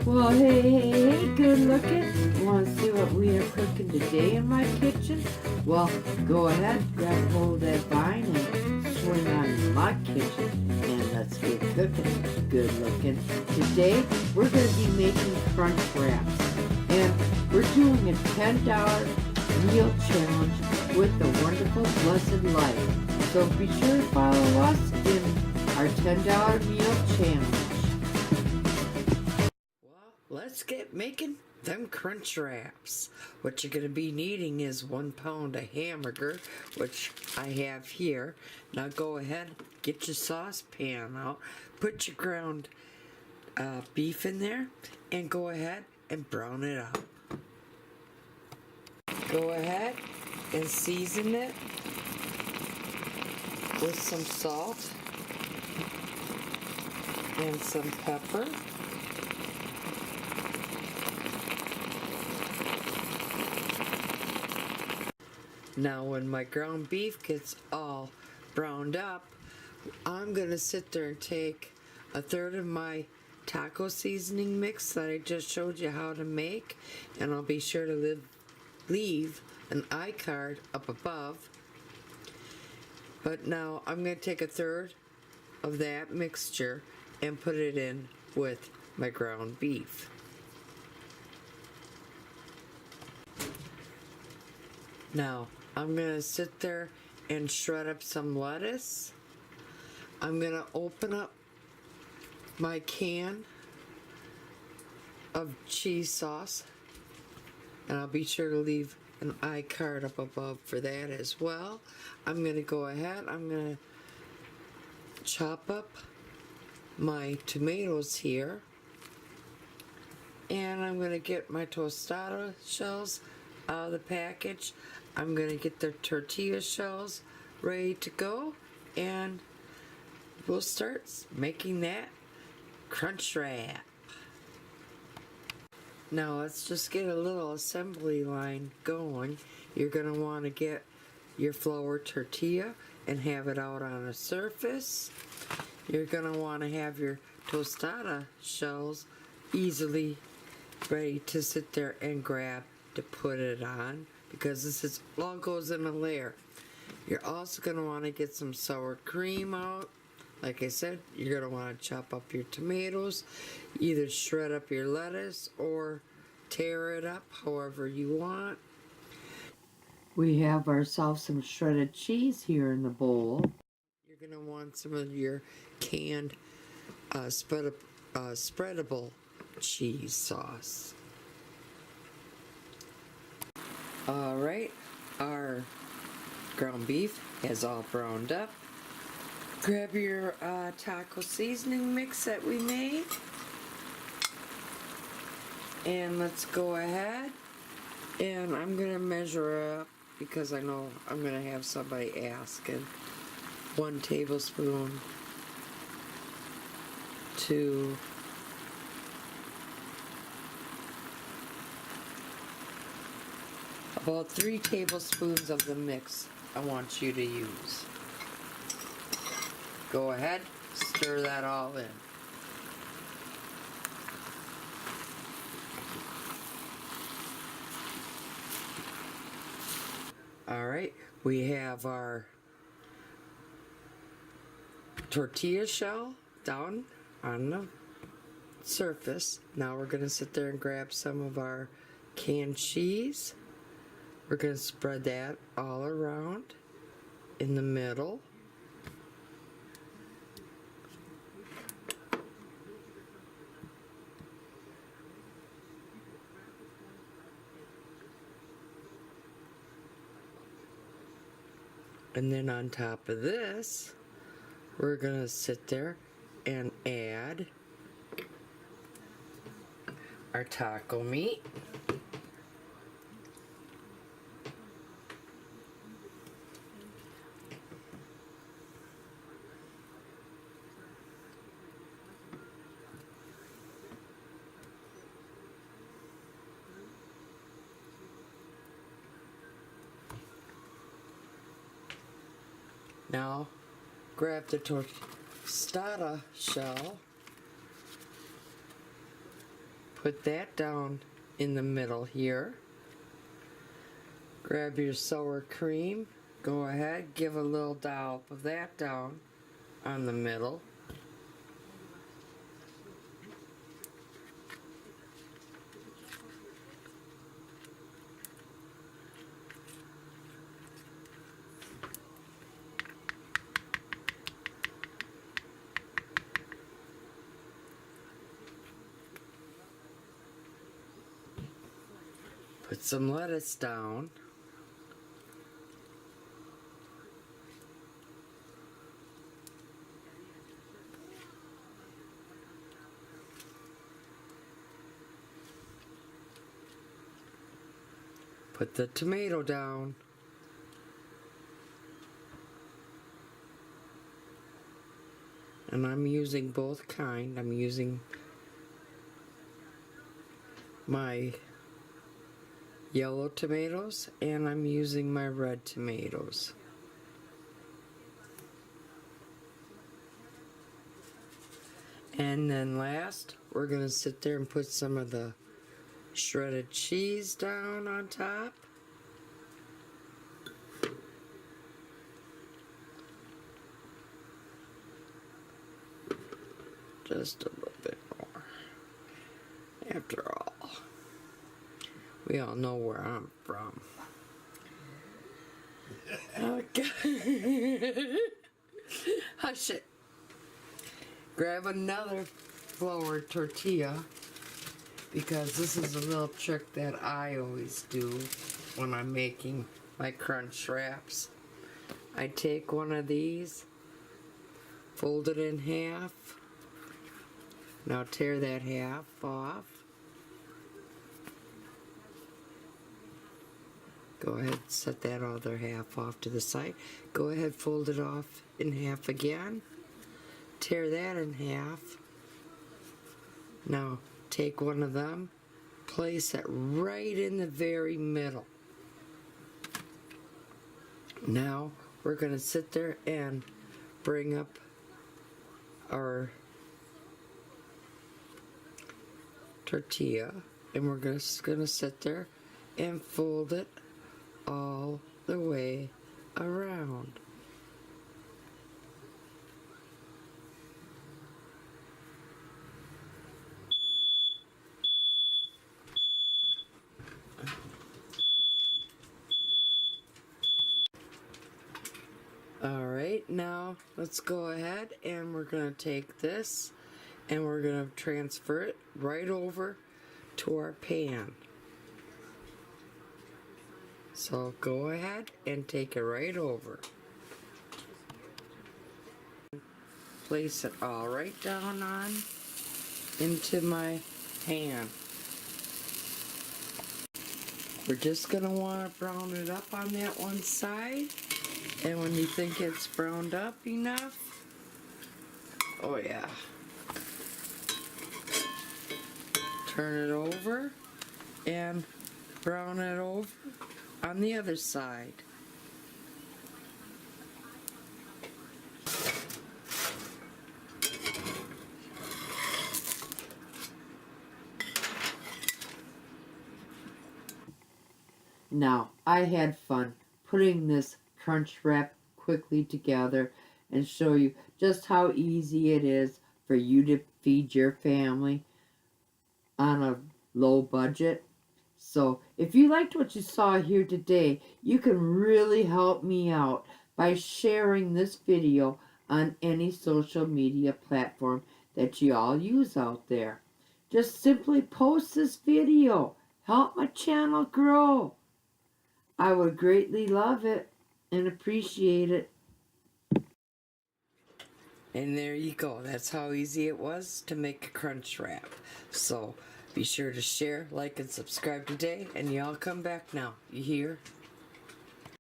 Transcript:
Well, hey, good looking. Want to see what we are cooking today in my kitchen? Well, go ahead, grab hold of that vine and swing on my kitchen, and let's get cooking. Good looking. Today, we're going to be making crunch wraps, and we're doing a $10 meal challenge with the Wonderful Blessed Life. So be sure to follow us in our $10 meal challenge. Let's get making them crunch wraps. What you're going to be needing is 1 pound of hamburger, which I have here. Now go ahead, get your saucepan out, put your ground beef in there, and go ahead and brown it up. Go ahead and season it with some salt and some pepper. Now when my ground beef gets all browned up, I'm going to sit there and take 1/3 of my taco seasoning mix that I just showed you how to make, and I'll be sure to leave an iCard up above. But now I'm going to take 1/3 of that mixture and put it in with my ground beef. Now I'm going to sit there and shred up some lettuce. I'm going to open up my can of cheese sauce, and I'll be sure to leave an iCard up above for that as well. I'm going to go ahead, I'm going to chop up my tomatoes here, and I'm going to get my tostada shells out of the package. I'm going to get the tortilla shells ready to go, and we'll start making that crunch wrap. Now let's just get a little assembly line going. You're going to want to get your flour tortilla and have it out on a surface. You're going to want to have your tostada shells easily ready to sit there and grab to put it on, because this all goes in a layer. You're also going to want to get some sour cream out. Like I said, you're going to want to chop up your tomatoes, either shred up your lettuce or tear it up however you want. We have ourselves some shredded cheese here in the bowl. You're going to want some of your canned spreadable cheese sauce. Alright, our ground beef is all browned up. Grab your taco seasoning mix that we made, and let's go ahead, and I'm going to measure up because I know I'm going to have somebody asking. 1 tablespoon to about 3 tablespoons of the mix I want you to use. Go ahead, stir that all in. Alright, we have our tortilla shell down on the surface. Now we're going to sit there and grab some of our canned cheese. We're going to spread that all around in the middle. And then on top of this, we're going to sit there and add our taco meat. Now, grab the tostada shell, Put that down in the middle here. Grab your sour cream. Go ahead, give a little dollop of that down on the middle. Put some lettuce down. Put the tomato down. And I'm using both kind. I'm using my yellow tomatoes and I'm using my red tomatoes. And then last, we're going to sit there and put some of the shredded cheese down on top. Just a little bit more. After all, we all know where I'm from. Okay. Hush it. Grab another flour tortilla, because this is a little trick that I always do when I'm making my Crunchwraps. I take one of these, fold it in half. Now tear that half off. Go ahead, set that other half off to the side. Go ahead, fold it off in half again. Tear that in half. Now take one of them, place it right in the very middle. Now we're going to sit there and bring up our tortilla, and we're just going to sit there and fold it all the way around. Alright, now let's go ahead and we're going to take this and we're going to transfer it right over to our pan. So go ahead and take it right over. Place it all right down on into my pan. We're just going to want to brown it up on that one side. And when you think it's browned up enough, oh yeah, turn it over and brown it over on the other side. Now, I had fun putting this Crunchwrap quickly together and show you just how easy it is for you to feed your family on a low budget. So if you liked what you saw here today, you can really help me out by sharing this video on any social media platform that you all use out there. Just simply post this video. Help my channel grow. I would greatly love it and appreciate it. And there you go. That's how easy it was to make a Crunchwrap. So be sure to share, like, and subscribe today, and y'all come back now. You hear?